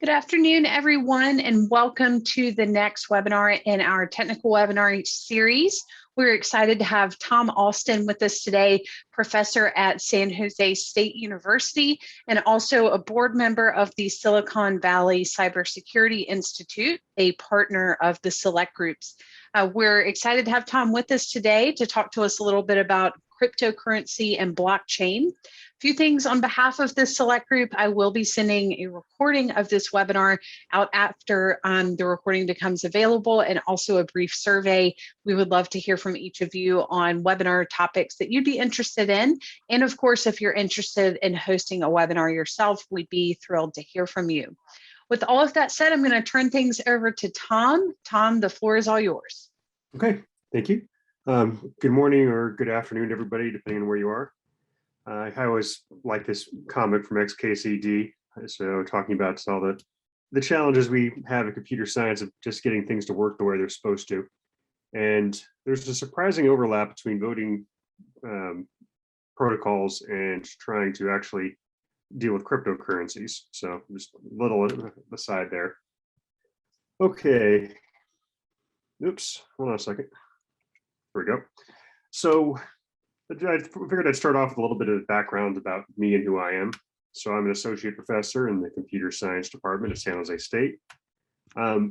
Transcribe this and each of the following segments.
Good afternoon, everyone, and welcome to the next webinar in our technical webinar series. We're excited to have Tom Alston with us today, professor at San Jose State University, and also a board member of the Silicon Valley Cybersecurity Institute, a partner of the Select Groups. We're excited to have Tom with us today to talk to us a little bit about cryptocurrency and blockchain. Few things on behalf of this select group. I will be sending a recording of this webinar out after the recording becomes available, and also a brief survey. We would love to hear from each of you on webinar topics that you'd be interested in. And of course, if you're interested in hosting a webinar yourself, we'd be thrilled to hear from you. With all of that said, I'm going to turn things over to Tom. Tom, the floor is all yours. Okay, thank you. Good morning or good afternoon, everybody, depending on where you are. I always like this comment from XKCD, so talking about all the challenges we have in computer science of just getting things to work the way they're supposed to. And there's a surprising overlap between voting protocols and trying to actually deal with cryptocurrencies. So just a little aside there. Okay. Oops, hold on a second. There we go. So I figured I'd start off with a little bit of background about me and who I am. So I'm an associate professor in the computer science department at San Jose State.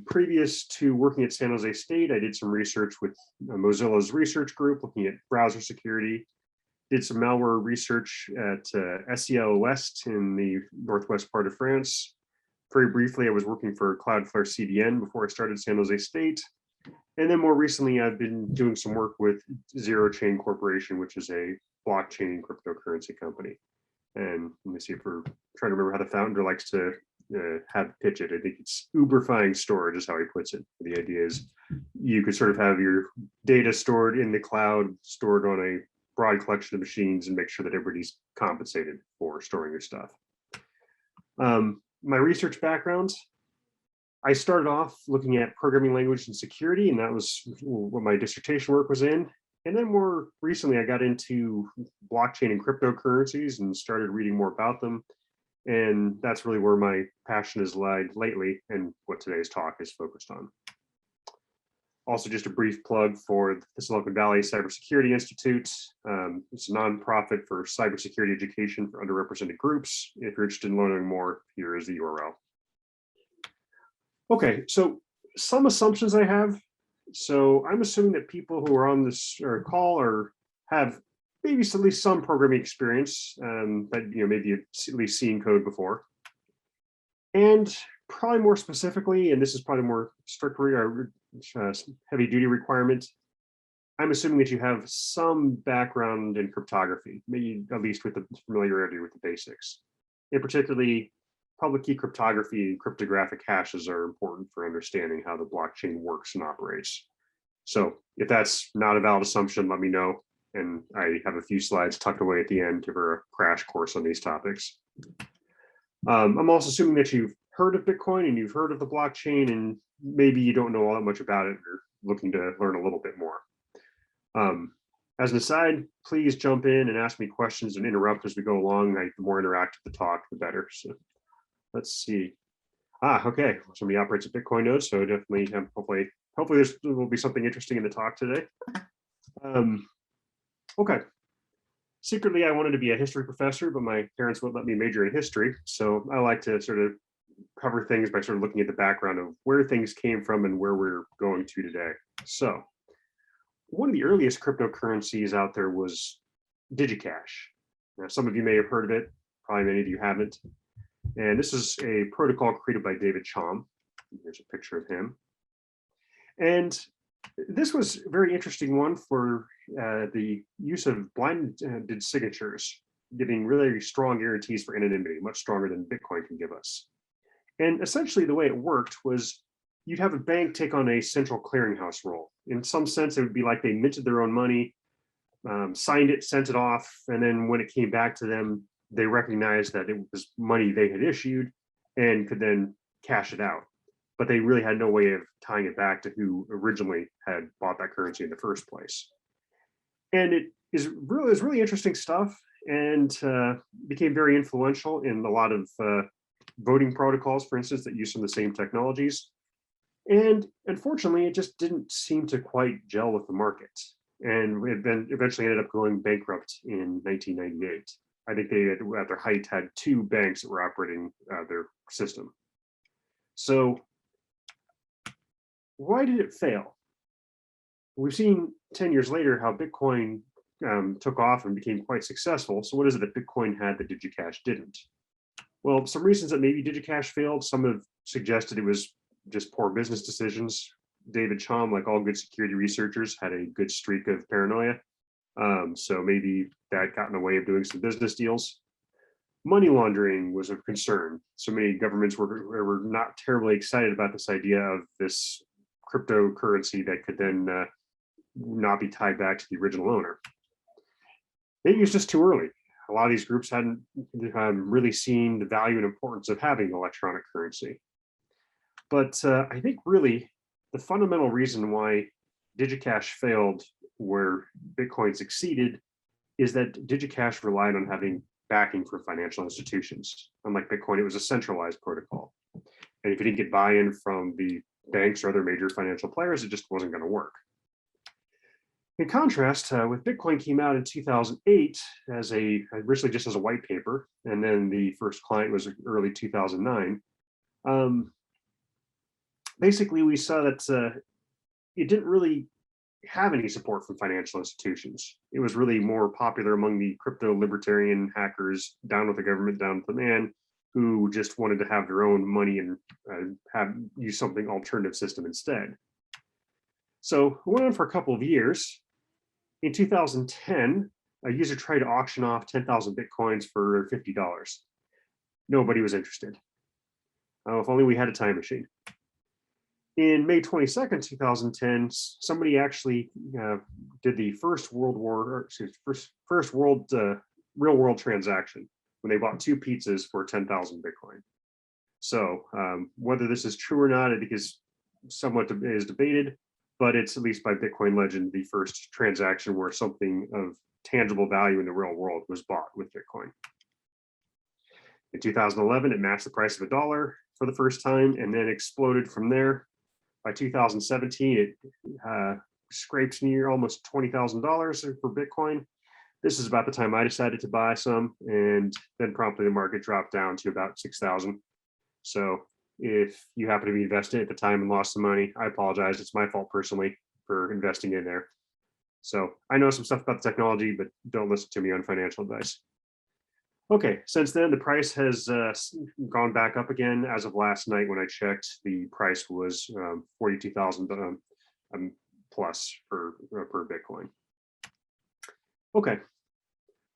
Previous to working at San Jose State, I did some research with Mozilla's research group looking at browser security, did some malware research at SEL West in the northwest part of France. Very briefly, I was working for Cloudflare CDN before I started San Jose State. And then more recently, I've been doing some work with Zero Chain Corporation, which is a blockchain cryptocurrency company. And let me see if we're trying to remember how the founder likes to pitch it. I think it's Uberifying storage is how he puts it. The idea is you could sort of have your data stored in the cloud, stored on a broad collection of machines, and make sure that everybody's compensated for storing your stuff. My research background, I started off looking at programming language and security, and that was what my dissertation work was in. And then more recently, I got into blockchain and cryptocurrencies and started reading more about them. And that's really where my passion has lied lately and what today's talk is focused on. Also, just a brief plug for the Silicon Valley Cybersecurity Institute. It's a nonprofit for cybersecurity education for underrepresented groups. If you're interested in learning more, here is the URL. Okay, so some assumptions I have. So I'm assuming that people who are on this call have maybe at least some programming experience, but maybe at least seen code before. And probably more specifically, and this is probably more strict or heavy duty requirement, I'm assuming that you have some background in cryptography, maybe at least with the familiarity with the basics. And particularly, public key cryptography and cryptographic hashes are important for understanding how the blockchain works and operates. So if that's not a valid assumption, let me know. And I have a few slides tucked away at the end to give a crash course on these topics. I'm also assuming that you've heard of Bitcoin and you've heard of the blockchain, and maybe you don't know all that much about it. You're looking to learn a little bit more. As an aside, please jump in and ask me questions and interrupt as we go along. The more interactive the talk, the better. So let's see. Okay. Somebody operates a Bitcoin node, so definitely hopefully there will be something interesting in the talk today. Okay. Secretly, I wanted to be a history professor, but my parents wouldn't let me major in history. So I like to sort of cover things by sort of looking at the background of where things came from and where we're going to today. So one of the earliest cryptocurrencies out there was DigiCash. Now, some of you may have heard of it, probably many of you haven't. And this is a protocol created by David Chaum. Here's a picture of him. And this was a very interesting one for the use of blinded signatures, giving really strong guarantees for anonymity, much stronger than Bitcoin can give us. And essentially the way it worked was you'd have a bank take on a central clearinghouse role. In some sense, it would be like they minted their own money, signed it, sent it off, and then when it came back to them, they recognized that it was money they had issued and could then cash it out. But they really had no way of tying it back to who originally had bought that currency in the first place. And it is really interesting stuff, and became very influential in a lot of voting protocols, for instance, that use some of the same technologies. And unfortunately, it just didn't seem to quite gel with the market. And it then eventually ended up going bankrupt in 1998. I think they, at their height, had 2 banks that were operating their system. So why did it fail? We've seen 10 years later how Bitcoin took off and became quite successful. So what is it that Bitcoin had that DigiCash didn't? Well, some reasons that maybe DigiCash failed, some have suggested it was just poor business decisions. David Chaum, like all good security researchers, had a good streak of paranoia. So maybe that got in the way of doing some business deals. Money laundering was a concern. So many governments were not terribly excited about this idea of this cryptocurrency that could then not be tied back to the original owner. Maybe it was just too early. A lot of these groups hadn't really seen the value and importance of having electronic currency. But I think really the fundamental reason why DigiCash failed where Bitcoin succeeded is that DigiCash relied on having backing from financial institutions. Unlike Bitcoin, it was a centralized protocol. And if you didn't get buy-in from the banks or other major financial players, it just wasn't going to work. In contrast, with Bitcoin came out in 2008 as originally just as a white paper, and then the first client was early 2009. Basically, we saw that it didn't really have any support from financial institutions. It was really more popular among the crypto libertarian hackers, down with the government, down with the man, who just wanted to have their own money and use something alternative system instead. So it went on for a couple of years. In 2010, a user tried to auction off 10,000 Bitcoins for $50. Nobody was interested. If only we had a time machine. In May 22nd, 2010, somebody actually did the first real world transaction when they bought 2 pizzas for 10,000 Bitcoin. So whether this is true or not, I think is somewhat is debated, but it's at least by Bitcoin legend, the first transaction where something of tangible value in the real world was bought with Bitcoin. In 2011, it matched the price of $1 for the first time and then exploded from there. By 2017, it scraped near almost $20,000 for Bitcoin. This is about the time I decided to buy some, and then promptly the market dropped down to about 6,000. So if you happen to be invested at the time and lost some money, I apologize. It's my fault personally for investing in there. So I know some stuff about the technology, but don't listen to me on financial advice. Okay, since then, the price has gone back up again. As of last night when I checked, the price was 42,000 plus per Bitcoin. Okay,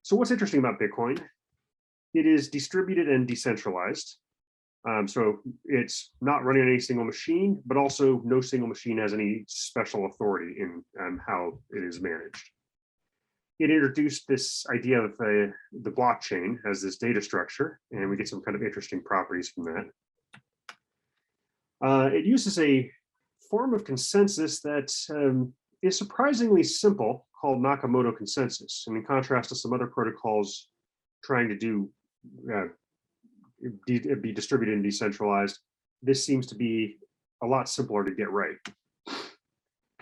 so what's interesting about Bitcoin? It is distributed and decentralized. So it's not running on any single machine, but also no single machine has any special authority in how it is managed. It introduced this idea of the blockchain as this data structure, and we get some kind of interesting properties from that. It uses a form of consensus that is surprisingly simple, called Nakamoto Consensus. And in contrast to some other protocols trying to do be distributed and decentralized, this seems to be a lot simpler to get right.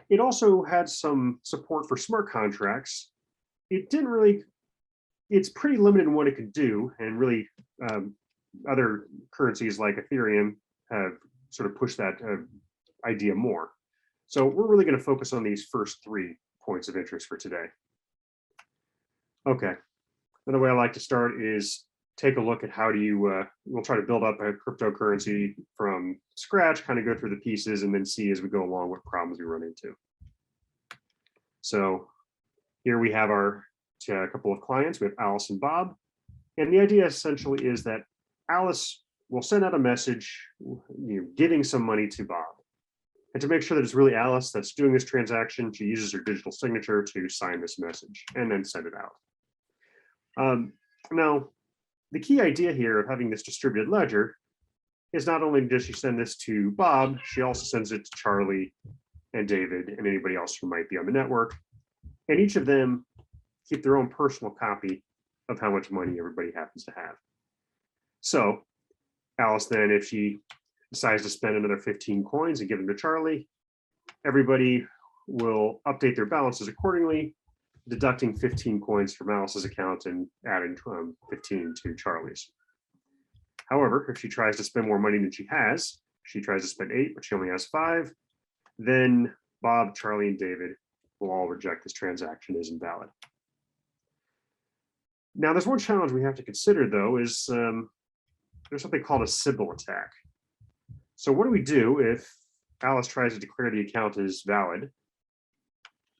It also had some support for smart contracts. It didn't really, it's pretty limited in what it could do, and really other currencies like Ethereum have sort of pushed that idea more. So we're really going to focus on these first 3 points of interest for today. Okay, another way I like to start is take a look at how do you, we'll try to build up a cryptocurrency from scratch, kind of go through the pieces and then see as we go along what problems we run into. So here we have our couple of clients. We have Alice and Bob. And the idea essentially is that Alice will send out a message, giving some money to Bob. And to make sure that it's really Alice that's doing this transaction, she uses her digital signature to sign this message and then send it out. Now, the key idea here of having this distributed ledger is not only does she send this to Bob, she also sends it to Charlie and David and anybody else who might be on the network. And each of them keep their own personal copy of how much money everybody happens to have. So Alice then, if she decides to spend another 15 coins and give them to Charlie, everybody will update their balances accordingly, deducting 15 coins from Alice's account and adding 15 to Charlie's. However, if she tries to spend more money than she has, she tries to spend 8, but she only has 5, then Bob, Charlie, and David will all reject this transaction as invalid. Now, there's one challenge we have to consider, though, is there's something called a Sybil attack. So what do we do if Alice tries to declare the account as valid,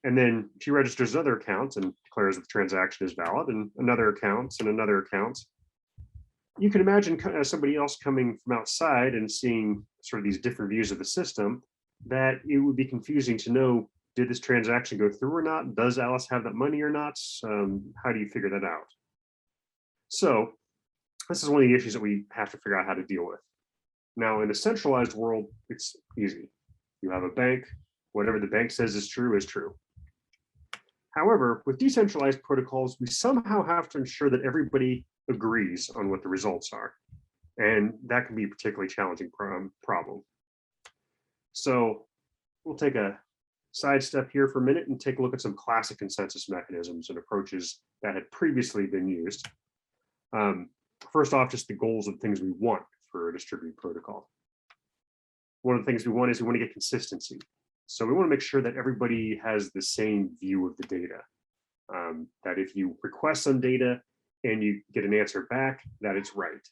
and then she registers another account and declares that the transaction is valid, and another account and another account? You can imagine somebody else coming from outside and seeing sort of these different views of the system, that it would be confusing to know, did this transaction go through or not? Does Alice have that money or not? How do you figure that out? So this is one of the issues that we have to figure out how to deal with. Now, in a centralized world, it's easy. You have a bank, whatever the bank says is true is true. However, with decentralized protocols, we somehow have to ensure that everybody agrees on what the results are. And that can be a particularly challenging problem. So we'll take a sidestep here for a minute and take a look at some classic consensus mechanisms and approaches that had previously been used. First off, just the goals of things we want for a distributed protocol. One of the things we want is we want to get consistency. So we want to make sure that everybody has the same view of the data. That if you request some data and you get an answer back, that it's right.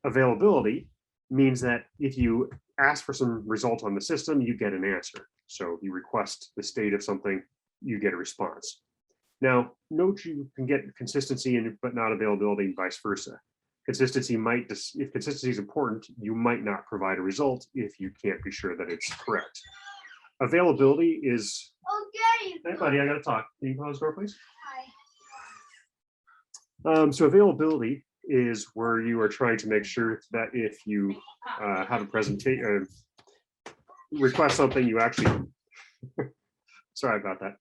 Availability means that if you ask for some result on the system, you get an answer. So if you request the state of something, you get a response. Now, note you can get consistency but not availability, and vice versa. Consistency might, if consistency is important, you might not provide a result if you can't be sure that it's correct. Availability is. Okay. Hey, buddy, I got to talk. Can you close the door, please? Hi. So availability is where you are trying to make sure that if you have a presentation, request something, you actually. Sorry about that.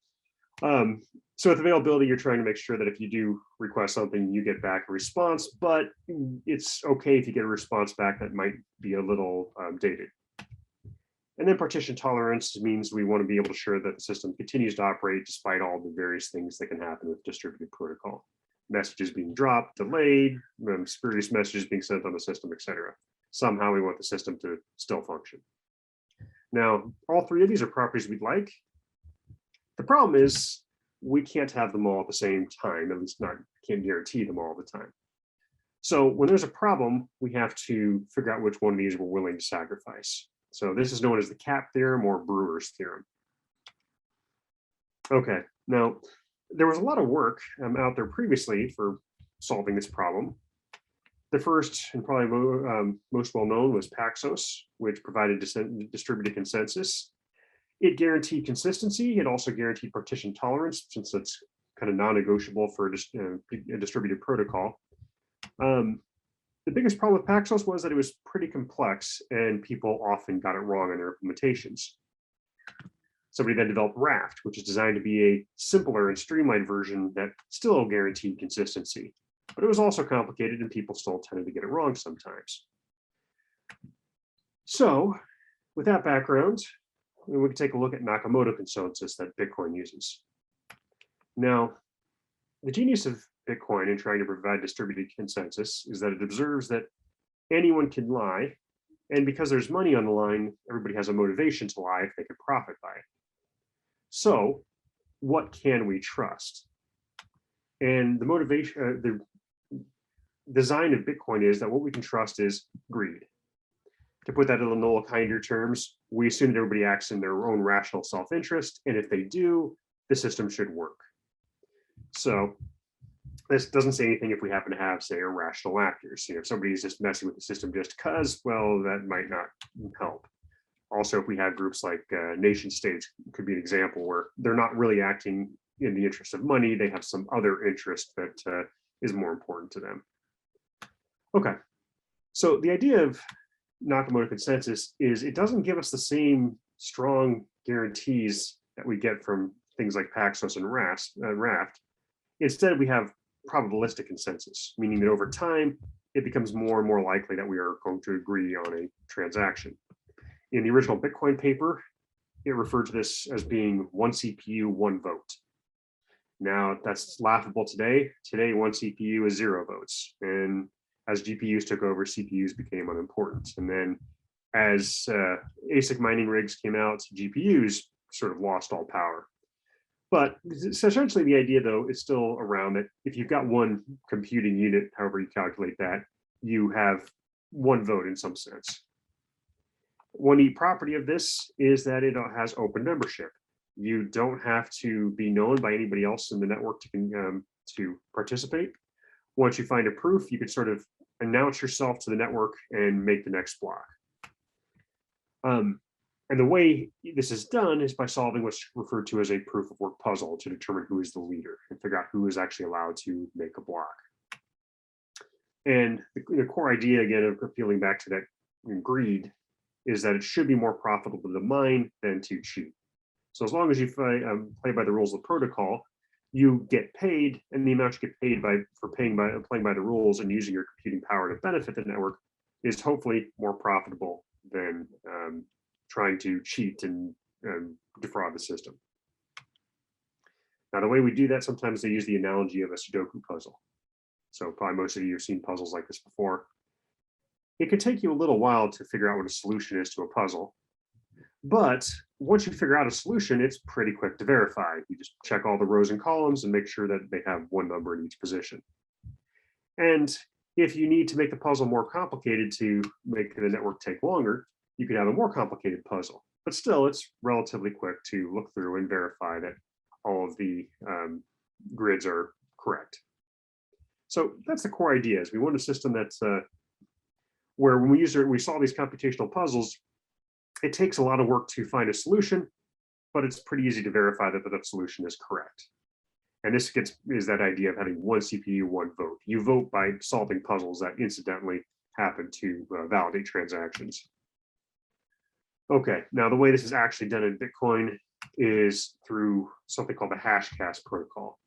So with availability, you're trying to make sure that if you do request something, you get back a response, but it's okay if you get a response back that might be a little dated. And then partition tolerance means we want to be able to ensure that the system continues to operate despite all the various things that can happen with distributed protocol. Messages being dropped, delayed, spurious messages being sent on the system, etc. Somehow we want the system to still function. Now, all three of these are properties we'd like. The problem is we can't have them all at the same time, at least can't guarantee them all the time. So when there's a problem, we have to figure out which one of these we're willing to sacrifice. So this is known as the Cap theorem or Brewer's theorem. Okay, now there was a lot of work out there previously for solving this problem. The first and probably most well known was Paxos, which provided distributed consensus. It guaranteed consistency. It also guaranteed partition tolerance, since it's kind of non-negotiable for a distributed protocol. The biggest problem with Paxos was that it was pretty complex and people often got it wrong in their implementations. Somebody then developed Raft, which is designed to be a simpler and streamlined version that still guaranteed consistency, but it was also complicated and people still tended to get it wrong sometimes. So with that background, we can take a look at Nakamoto Consensus that Bitcoin uses. Now, the genius of Bitcoin in trying to provide distributed consensus is that it observes that anyone can lie, and because there's money on the line, everybody has a motivation to lie if they can profit by it. So, what can we trust? And the motivation, the design of Bitcoin is that what we can trust is greed. To put that in a little kinder terms, we assume that everybody acts in their own rational self-interest, and if they do, the system should work. So this doesn't say anything if we happen to have, say, irrational actors. If somebody's just messing with the system just because, well, that might not help. Also, if we have groups like nation states, could be an example where they're not really acting in the interest of money, they have some other interest that is more important to them. Okay, so the idea of Nakamoto Consensus is it doesn't give us the same strong guarantees that we get from things like Paxos and Raft. Instead, we have probabilistic consensus, meaning that over time, it becomes more and more likely that we are going to agree on a transaction. In the original Bitcoin paper, it referred to this as being one CPU, one vote. Now that's laughable today. Today, one CPU is 0 votes. And as GPUs took over, CPUs became unimportant. And then as ASIC mining rigs came out, GPUs sort of lost all power. But essentially the idea though is still around that if you've got one computing unit, however you calculate that, you have one vote in some sense. One neat property of this is that it has open membership. You don't have to be known by anybody else in the network to participate. Once you find a proof, you can sort of announce yourself to the network and make the next block. And the way this is done is by solving what's referred to as a proof of work puzzle to determine who is the leader and figure out who is actually allowed to make a block. And the core idea, again, of appealing back to that greed is that it should be more profitable to mine than to cheat. So as long as you play by the rules of the protocol, you get paid, and the amount you get paid for playing by the rules and using your computing power to benefit the network is hopefully more profitable than trying to cheat and defraud the system. Now, the way we do that, sometimes they use the analogy of a Sudoku puzzle. So probably most of you have seen puzzles like this before. It can take you a little while to figure out what a solution is to a puzzle. But once you figure out a solution, it's pretty quick to verify. You just check all the rows and columns and make sure that they have one number in each position. And if you need to make the puzzle more complicated to make the network take longer, you could have a more complicated puzzle. But still, it's relatively quick to look through and verify that all of the grids are correct. So that's the core idea. Is we want a system that's where when we solve these computational puzzles, it takes a lot of work to find a solution, but it's pretty easy to verify that the solution is correct. And this is that idea of having one CPU, one vote. You vote by solving puzzles that incidentally happen to validate transactions. Okay, now the way this is actually done in Bitcoin is through something called the Hashcash protocol.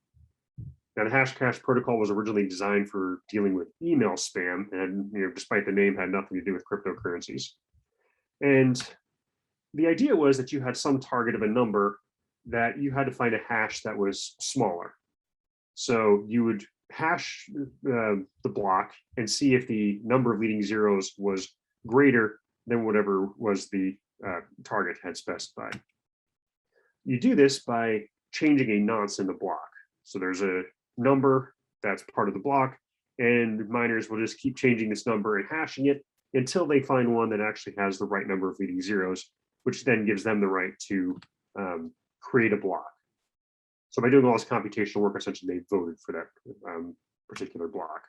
Now, the Hashcash protocol was originally designed for dealing with email spam, and despite the name, had nothing to do with cryptocurrencies. And the idea was that you had some target of a number that you had to find a hash that was smaller. So you would hash the block and see if the number of leading zeros was greater than whatever was the target had specified. You do this by changing a nonce in the block. So there's a number that's part of the block, and miners will just keep changing this number and hashing it until they find one that actually has the right number of leading zeros, which then gives them the right to create a block. So by doing all this computational work, essentially they voted for that particular block.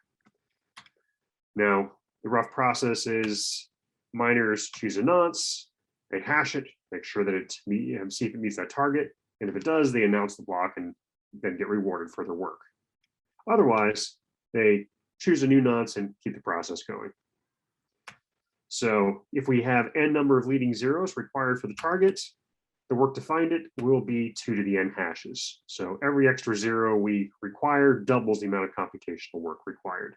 Now, the rough process is miners choose a nonce, they hash it, make sure that it see if it meets that target, and if it does, they announce the block and then get rewarded for their work. Otherwise, they choose a new nonce and keep the process going. So if we have n number of leading zeros required for the target, the work to find it will be 2 to the n hashes. So every extra zero we require doubles the amount of computational work required.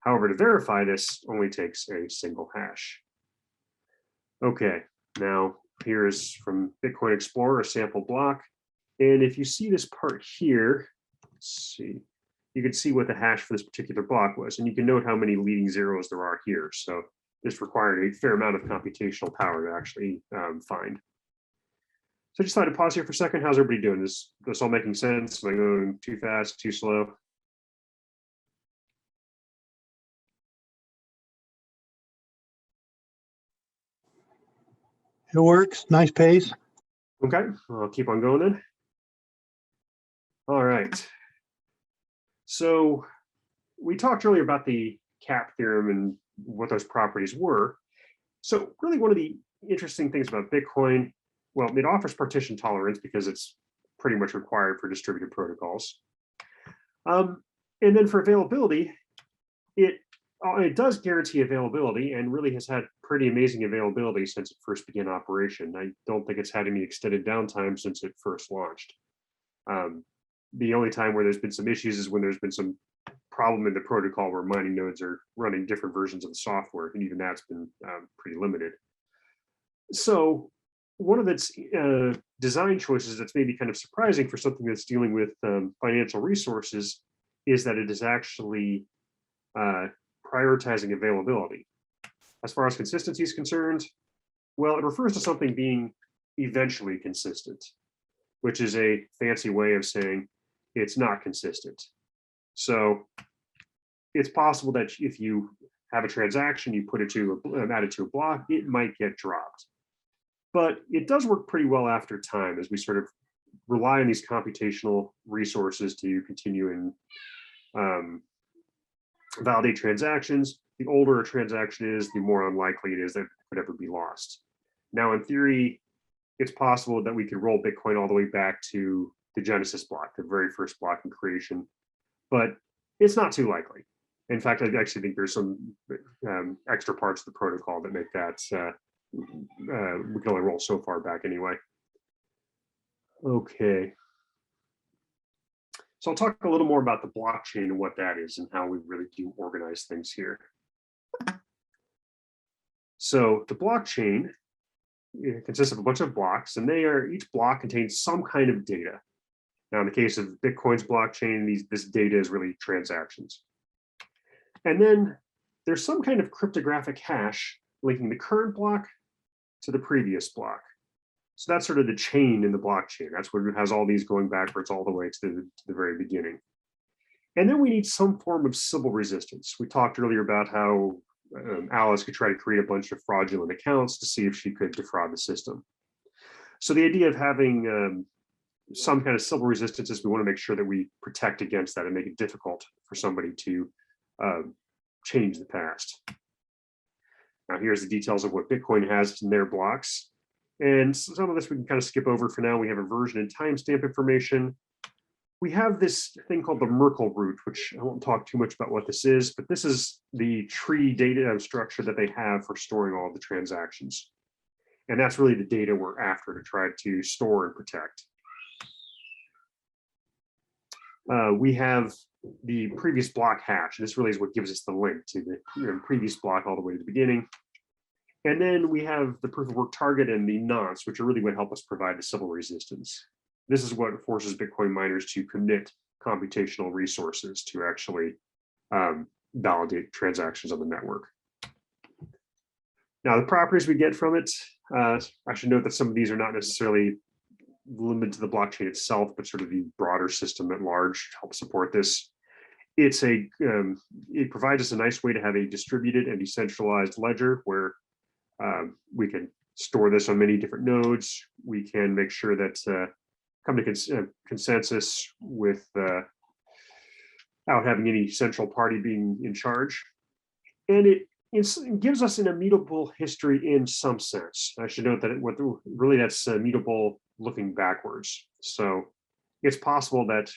However, to verify this only takes a single hash. Okay, now here is from Bitcoin Explorer, a sample block. And if you see this part here, let's see, you can see what the hash for this particular block was, and you can note how many leading zeros there are here. So this required a fair amount of computational power to actually find. So I just thought to pause here for a second. How's everybody doing? Is this all making sense? Am I going too fast, too slow? It works. Nice pace. Okay, I'll keep on going then. All right. So we talked earlier about the cap theorem and what those properties were. So really one of the interesting things about Bitcoin, well, it offers partition tolerance because it's pretty much required for distributed protocols. And then for availability, it does guarantee availability and really has had pretty amazing availability since it first began operation. I don't think it's had any extended downtime since it first launched. The only time where there's been some issues is when there's been some problem in the protocol where mining nodes are running different versions of the software, and even that's been pretty limited. So one of its design choices that's maybe kind of surprising for something that's dealing with financial resources is that it is actually prioritizing availability. As far as consistency is concerned, well, it refers to something being eventually consistent, which is a fancy way of saying it's not consistent. So it's possible that if you have a transaction, you put it to add it to a block, it might get dropped. But it does work pretty well after time as we sort of rely on these computational resources to continue and validate transactions. The older a transaction is, the more unlikely it is that it could ever be lost. Now, in theory, it's possible that we could roll Bitcoin all the way back to the Genesis block, the very first block in creation, but it's not too likely. In fact, I actually think there's some extra parts of the protocol that make that we can only roll so far back anyway. Okay. So I'll talk a little more about the blockchain and what that is and how we really do organize things here. So the blockchain consists of a bunch of blocks, and each block contains some kind of data. Now, in the case of Bitcoin's blockchain, this data is really transactions. And then there's some kind of cryptographic hash linking the current block to the previous block. So that's sort of the chain in the blockchain. That's what has all these going backwards all the way to the very beginning. And then we need some form of Sybil resistance. We talked earlier about how Alice could try to create a bunch of fraudulent accounts to see if she could defraud the system. So the idea of having some kind of Sybil resistance is we want to make sure that we protect against that and make it difficult for somebody to change the past. Now, here's the details of what Bitcoin has in their blocks. And some of this we can kind of skip over for now. We have a version and timestamp information. We have this thing called the Merkle root, which I won't talk too much about what this is, but this is the tree data structure that they have for storing all the transactions. And that's really the data we're after to try to store and protect. We have the previous block hash, and this really is what gives us the link to the previous block all the way to the beginning. And then we have the proof of work target and the nonce, which are really what help us provide the Sybil resistance. This is what forces Bitcoin miners to commit computational resources to actually validate transactions on the network. Now, the properties we get from it, I should note that some of these are not necessarily limited to the blockchain itself, but sort of the broader system at large helps support this. It provides us a nice way to have a distributed and decentralized ledger where we can store this on many different nodes. We can make sure that come to consensus without having any central party being in charge. And it gives us an immutable history in some sense. I should note that really that's immutable looking backwards. So it's possible that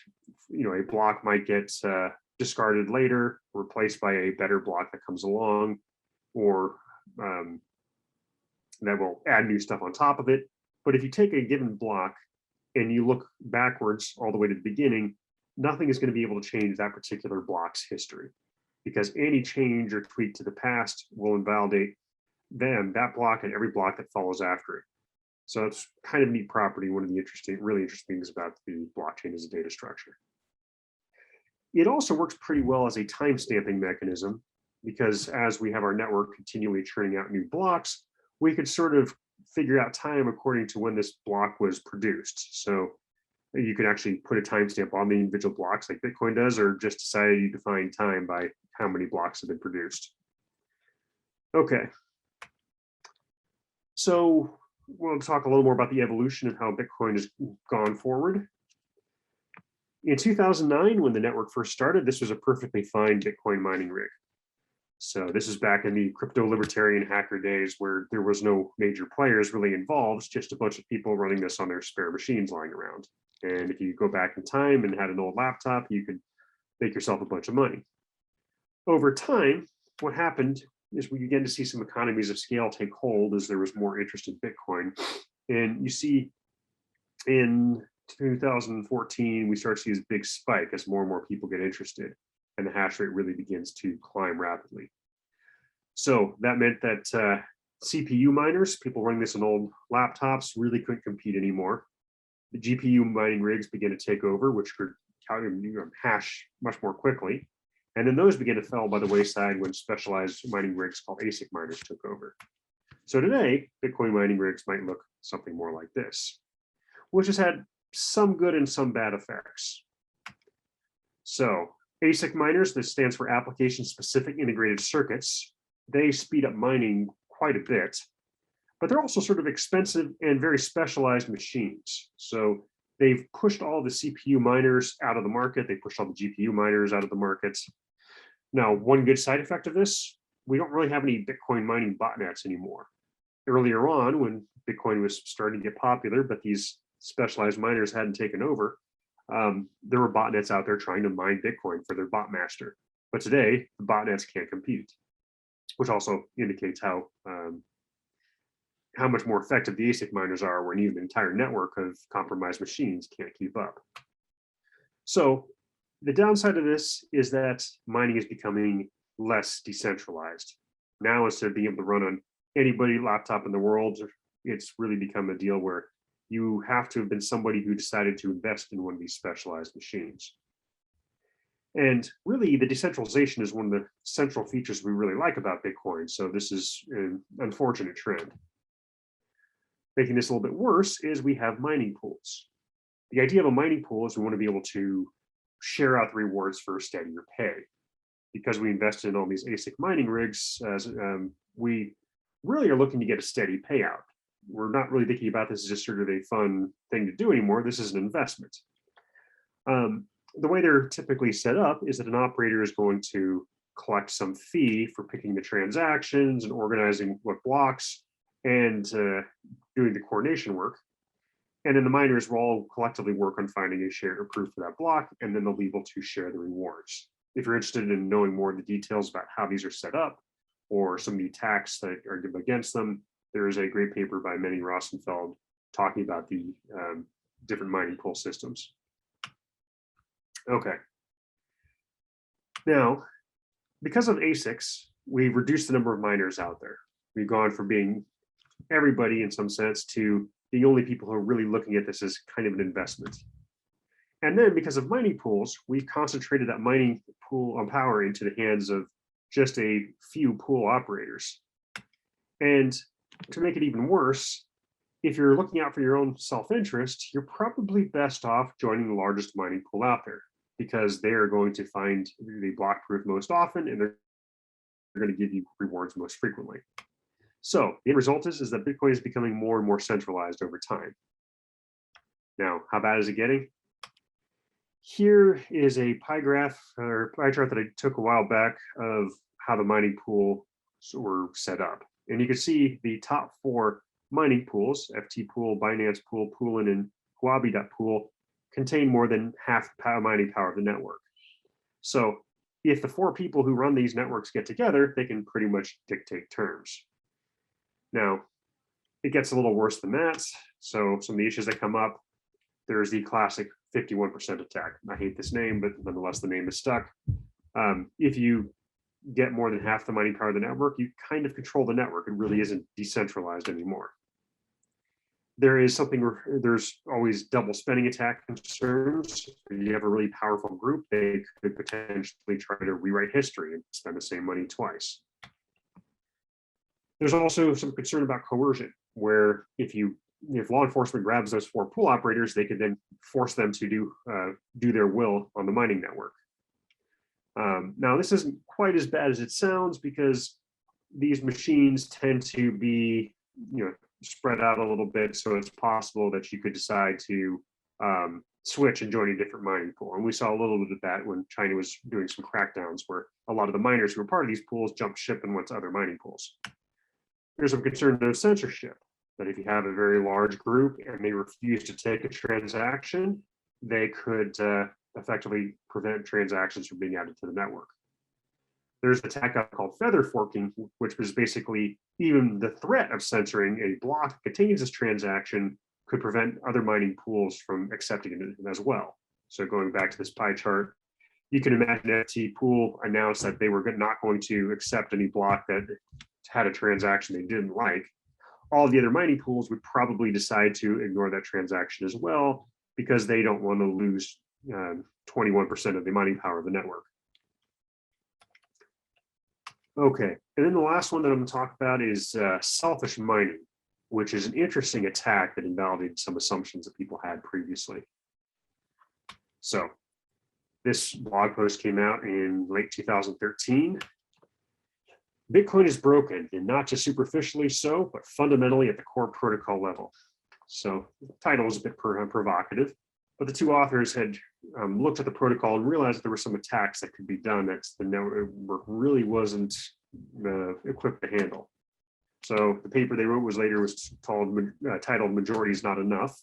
a block might get discarded later, replaced by a better block that comes along, or that will add new stuff on top of it. But if you take a given block and you look backwards all the way to the beginning, nothing is going to be able to change that particular block's history, because any change or tweak to the past will invalidate that block and every block that follows after it. So it's kind of a neat property. One of the really interesting things about the blockchain is a data structure. It also works pretty well as a time stamping mechanism, because as we have our network continually churning out new blocks, we could sort of figure out time according to when this block was produced. So you can actually put a timestamp on the individual blocks like Bitcoin does, or just decide you define time by how many blocks have been produced. Okay. So we'll talk a little more about the evolution of how Bitcoin has gone forward. In 2009, when the network first started, this was a perfectly fine Bitcoin mining rig. So this is back in the crypto libertarian hacker days where there was no major players really involved, just a bunch of people running this on their spare machines lying around. And if you go back in time and had an old laptop, you could make yourself a bunch of money. Over time, what happened is we began to see some economies of scale take hold as there was more interest in Bitcoin. And you see in 2014, we start to see this big spike as more and more people get interested. and the hash rate really begins to climb rapidly. So that meant that CPU miners, people running this on old laptops, really couldn't compete anymore. The GPU mining rigs began to take over, which could hash much more quickly. And then those began to fall by the wayside when specialized mining rigs called ASIC miners took over. So today, Bitcoin mining rigs might look something more like this, which has had some good and some bad effects. So ASIC miners, this stands for application-specific integrated circuits. They speed up mining quite a bit, but they're also sort of expensive and very specialized machines. So they've pushed all the CPU miners out of the market. They pushed all the GPU miners out of the market. Now, one good side effect of this, we don't really have any Bitcoin mining botnets anymore. Earlier on, when Bitcoin was starting to get popular, but these specialized miners hadn't taken over, there were botnets out there trying to mine Bitcoin for their bot master. But today, the botnets can't compete, which also indicates how much more effective the ASIC miners are when even an entire network of compromised machines can't keep up. So the downside of this is that mining is becoming less decentralized. Now, instead of being able to run on anybody's laptop in the world, it's really become a deal where you have to have been somebody who decided to invest in one of these specialized machines. And really, the decentralization is one of the central features we really like about Bitcoin. So this is an unfortunate trend. Making this a little bit worse is we have mining pools. The idea of a mining pool is we want to be able to share out the rewards for steadier pay. Because we invested in all these ASIC mining rigs, we really are looking to get a steady payout. We're not really thinking about this as just sort of a fun thing to do anymore. This is an investment. The way they're typically set up is that an operator is going to collect some fee for picking the transactions and organizing what blocks and doing the coordination work. And then the miners will all collectively work on finding a shared proof for that block, and then they'll be able to share the rewards. If you're interested in knowing more of the details about how these are set up or some of the attacks that are against them, there is a great paper by Manny Rosenfeld talking about the different mining pool systems. Okay. Now, because of ASICs, we've reduced the number of miners out there. We've gone from being everybody in some sense to the only people who are really looking at this as kind of an investment. And then because of mining pools, we've concentrated that mining pool on power into the hands of just a few pool operators. And to make it even worse, if you're looking out for your own self-interest, you're probably best off joining the largest mining pool out there, because they are going to find the block proof most often, and they're going to give you rewards most frequently. So the end result is that Bitcoin is becoming more and more centralized over time. Now, how bad is it getting? Here is a pie graph or pie chart that I took a while back of how the mining pools were set up. And you can see the top 4 mining pools, FT Pool, Binance Pool, Poolin, and Huobi.pool, contain more than half the mining power of the network. So if the 4 people who run these networks get together, they can pretty much dictate terms. Now, it gets a little worse than that. So some of the issues that come up, there's the classic 51% attack. I hate this name, but nonetheless, the name is stuck. If you get more than half the mining power of the network, you kind of control the network. It really isn't decentralized anymore. There's always double spending attack concerns. If you have a really powerful group, they could potentially try to rewrite history and spend the same money twice. There's also some concern about coercion, where if law enforcement grabs those 4 pool operators, they could then force them to do their will on the mining network. Now, this isn't quite as bad as it sounds, because these machines tend to be, spread out a little bit. So it's possible that you could decide to switch and join a different mining pool. And we saw a little bit of that when China was doing some crackdowns, where a lot of the miners who were part of these pools jumped ship and went to other mining pools. There's some concern of censorship, that if you have a very large group and they refuse to take a transaction, they could effectively prevent transactions from being added to the network. There's a tech called feather forking, which was basically even the threat of censoring a block that contains this transaction could prevent other mining pools from accepting it as well. So going back to this pie chart, you can imagine FT Pool announced that they were not going to accept any block that had a transaction they didn't like. All the other mining pools would probably decide to ignore that transaction as well, because they don't want to lose 21% of the mining power of the network. Okay, and then the last one that I'm going to talk about is selfish mining, which is an interesting attack that invalidated some assumptions that people had previously. So this blog post came out in late 2013. Bitcoin is broken, and not just superficially so, but fundamentally at the core protocol level. So the title is a bit provocative, but the two authors had looked at the protocol and realized that there were some attacks that could be done that the network really wasn't equipped to handle. So the paper they wrote was titled "Majority is Not Enough."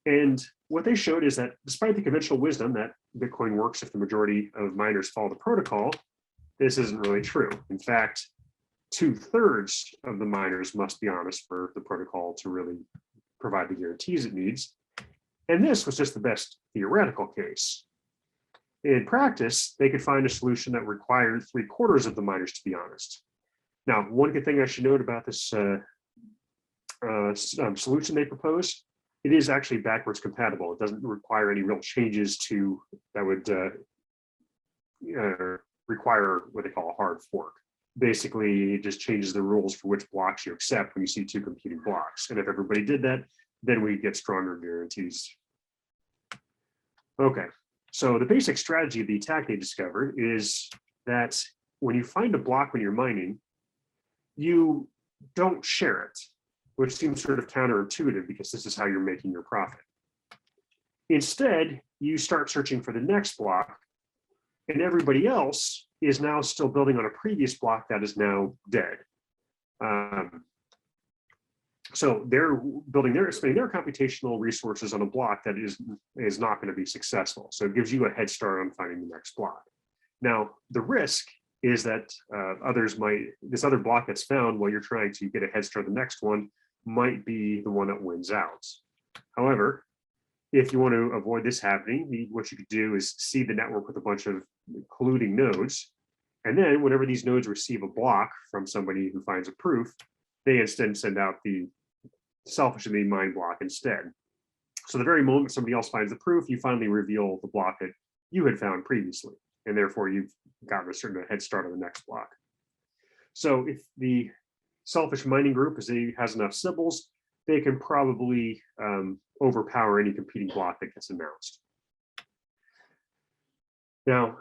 And what they showed is that despite the conventional wisdom that Bitcoin works if the majority of miners follow the protocol, this isn't really true. In fact, 2/3 of the miners must be honest for the protocol to really provide the guarantees it needs. And this was just the best theoretical case. In practice, they could find a solution that required 3/4 of the miners to be honest. Now, one good thing I should note about this solution they propose, it is actually backwards compatible. It doesn't require any real changes that would require what they call a hard fork. Basically, it just changes the rules for which blocks you accept when you see two competing blocks. And if everybody did that, then we get stronger guarantees. Okay, so the basic strategy of the attack they discovered is that when you find a block when you're mining, you don't share it, which seems sort of counterintuitive because this is how you're making your profit. Instead, you start searching for the next block, and everybody else is now still building on a previous block that is now dead. So they're spending their computational resources on a block that is not going to be successful. So it gives you a head start on finding the next block. Now, the risk is that this other block that's found while you're trying to get a head start on the next one might be the one that wins out. However, if you want to avoid this happening, what you could do is seed the network with a bunch of colluding nodes. And then whenever these nodes receive a block from somebody who finds a proof, they instead send out the selfishly mined block instead. So the very moment somebody else finds the proof, you finally reveal the block that you had found previously. And therefore you've gotten a certain head start on the next block. So if the selfish mining group has enough Sybils, they can probably overpower any competing block that gets announced. Now,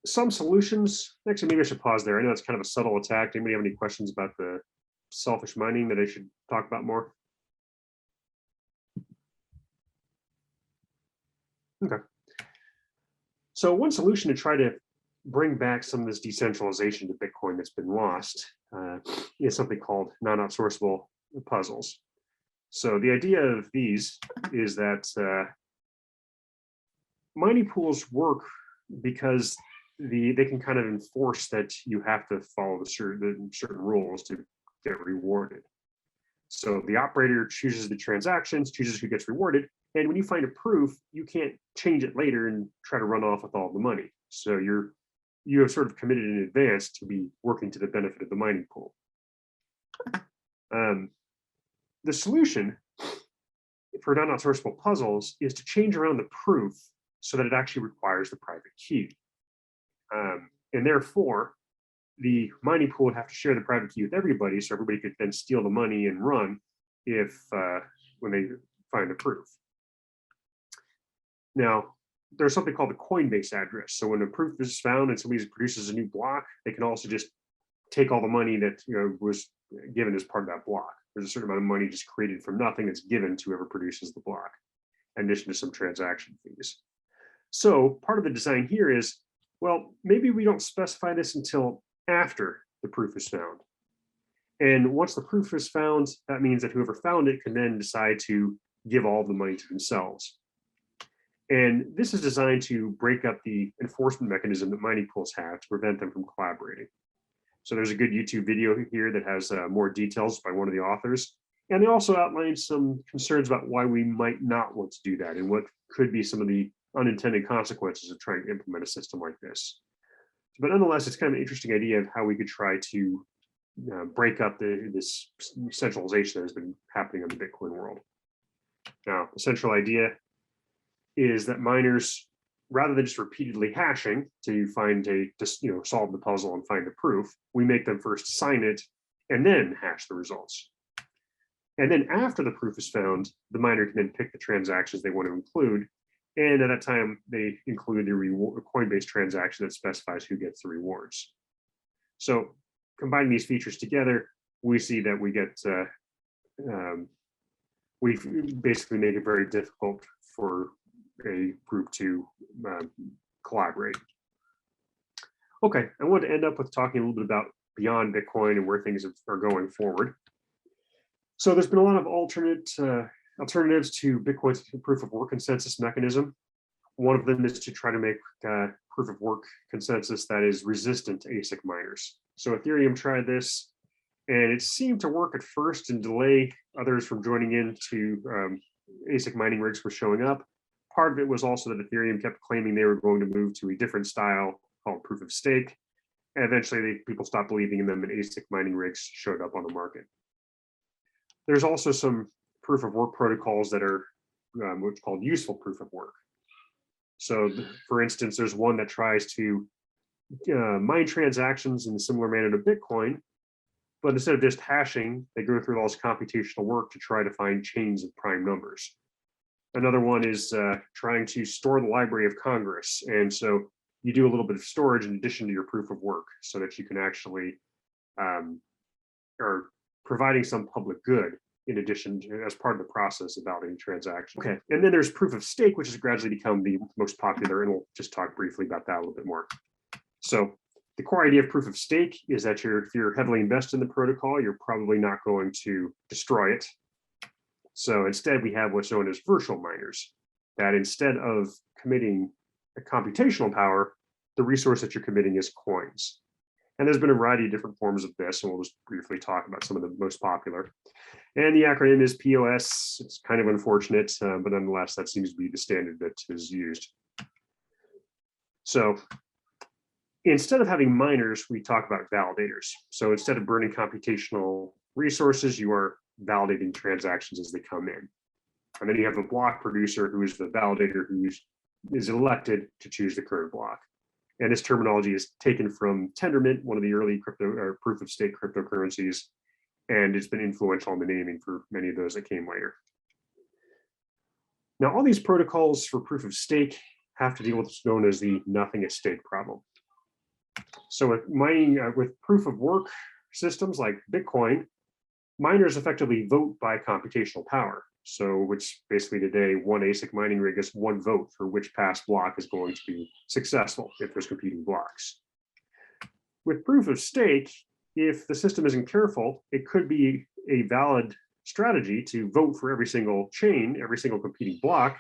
some solutions, actually, maybe I should pause there. I know it's kind of a subtle attack. Anybody have any questions about the selfish mining that I should talk about more? Okay. So one solution to try to bring back some of this decentralization to Bitcoin that's been lost is something called non-outsourceable puzzles. So the idea of these is that mining pools work because they can kind of enforce that you have to follow the certain rules to get rewarded. So the operator chooses the transactions, chooses who gets rewarded, and when you find a proof, you can't change it later and try to run off with all the money. So you have sort of committed in advance to be working to the benefit of the mining pool. The solution for non-outsourceable puzzles is to change around the proof so that it actually requires the private key. And therefore, the mining pool would have to share the private key with everybody, so everybody could then steal the money and run when they find the proof. Now, there's something called the Coinbase address. So when a proof is found and somebody produces a new block, they can also just take all the money that was given as part of that block. There's a certain amount of money just created from nothing that's given to whoever produces the block, in addition to some transaction fees. So part of the design here is, well, maybe we don't specify this until after the proof is found. And once the proof is found, that means that whoever found it can then decide to give all the money to themselves. And this is designed to break up the enforcement mechanism that mining pools have to prevent them from collaborating. So there's a good YouTube video here that has more details by one of the authors. And they also outline some concerns about why we might not want to do that and what could be some of the unintended consequences of trying to implement a system like this. But nonetheless, it's kind of an interesting idea of how we could try to break up this centralization that has been happening in the Bitcoin world. Now, the central idea is that miners, rather than just repeatedly hashing to find solve the puzzle and find the proof, we make them first sign it and then hash the results. And then after the proof is found, the miner can then pick the transactions they want to include. And at that time, they include the Coinbase transaction that specifies who gets the rewards. So combining these features together, we see that we get, we basically make it very difficult for a group to collaborate. Okay, I want to end up with talking a little bit about beyond Bitcoin and where things are going forward. So there's been a lot of alternatives to Bitcoin's proof of work consensus mechanism. One of them is to try to make proof of work consensus that is resistant to ASIC miners. So Ethereum tried this, and it seemed to work at first and delay others from joining in to ASIC mining rigs were showing up. Part of it was also that Ethereum kept claiming they were going to move to a different style called proof of stake. And eventually people stopped believing in them and ASIC mining rigs showed up on the market. There's also some proof of work protocols that are what's called useful proof of work. So for instance, there's one that tries to mine transactions in a similar manner to Bitcoin, but instead of just hashing, they go through all this computational work to try to find chains of prime numbers. Another one is trying to store the Library of Congress. And so you do a little bit of storage in addition to your proof of work so that you can actually, or providing some public good in addition to, as part of the process of validating transactions. Okay, and then there's proof of stake, which has gradually become the most popular, and we'll just talk briefly about that a little bit more. So the core idea of proof of stake is that if you're heavily invested in the protocol, you're probably not going to destroy it. So instead, we have what's known as virtual miners, that instead of committing a computational power, the resource that you're committing is coins. And there's been a variety of different forms of this, and we'll just briefly talk about some of the most popular. And the acronym is POS. It's kind of unfortunate, but nonetheless, that seems to be the standard that is used. So instead of having miners, we talk about validators. So instead of burning computational resources, you are validating transactions as they come in. And then you have a block producer who is the validator who is elected to choose the current block. And this terminology is taken from Tendermint, one of the early crypto or proof of stake cryptocurrencies, and it's been influential in the naming for many of those that came later. Now, all these protocols for proof of stake have to deal with what's known as the nothing at stake problem. So with mining, with proof of work systems like Bitcoin, miners effectively vote by computational power. So which basically today, one ASIC mining rig is one vote for which past block is going to be successful if there's competing blocks. With proof of stake, if the system isn't careful, it could be a valid strategy to vote for every single chain, every single competing block,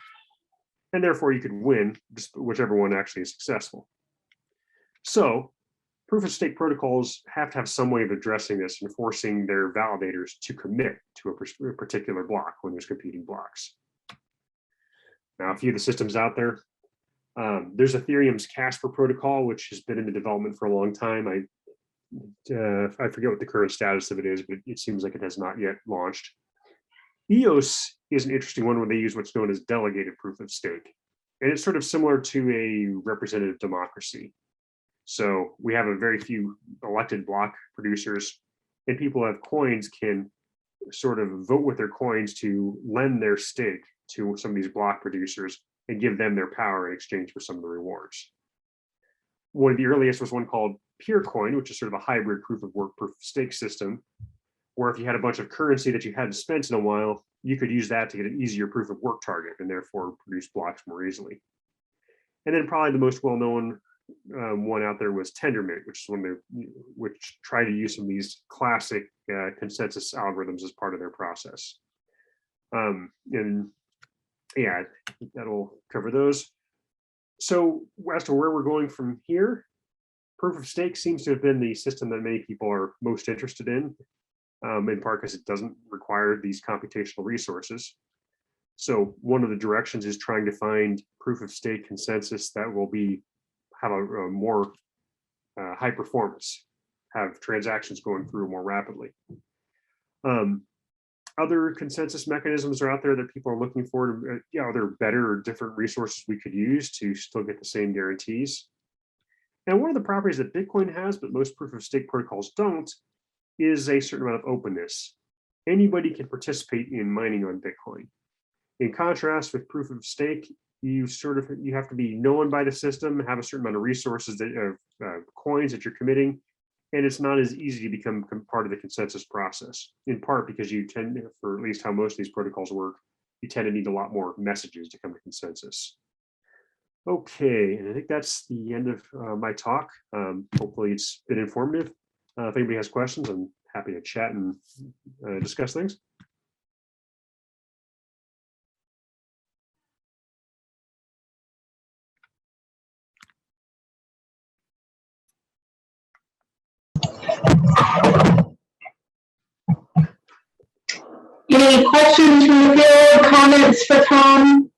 and therefore you could win just whichever one actually is successful. So proof of stake protocols have to have some way of addressing this and forcing their validators to commit to a particular block when there's competing blocks. Now, a few of the systems out there, there's Ethereum's Casper protocol, which has been in the development for a long time. I forget what the current status of it is, but it seems like it has not yet launched. EOS is an interesting one where they use what's known as delegated proof of stake. And it's sort of similar to a representative democracy. So we have a very few elected block producers, and people who have coins can sort of vote with their coins to lend their stake to some of these block producers and give them their power in exchange for some of the rewards. One of the earliest was one called Peercoin, which is sort of a hybrid proof of work, proof of stake system, where if you had a bunch of currency that you hadn't spent in a while, you could use that to get an easier proof of work target and therefore produce blocks more easily. And then probably the most well-known one out there was Tendermint, which tried to use some of these classic consensus algorithms as part of their process. And yeah, that'll cover those. So as to where we're going from here, proof of stake seems to have been the system that many people are most interested in part because it doesn't require these computational resources. So one of the directions is trying to find proof of stake consensus that will have a more high performance, have transactions going through more rapidly. Other consensus mechanisms are out there that people are looking for. Are there better or different resources we could use to still get the same guarantees? And one of the properties that Bitcoin has, but most proof of stake protocols don't, is a certain amount of openness. Anybody can participate in mining on Bitcoin. In contrast with proof of stake, you have to be known by the system, have a certain amount of resources coins that you're committing, and it's not as easy to become part of the consensus process, in part because you tend, for at least how most of these protocols work, you tend to need a lot more messages to come to consensus. Okay, and I think that's the end of my talk. Hopefully it's been informative. If anybody has questions, I'm happy to chat and discuss things. Any questions from the field, comments for Tom?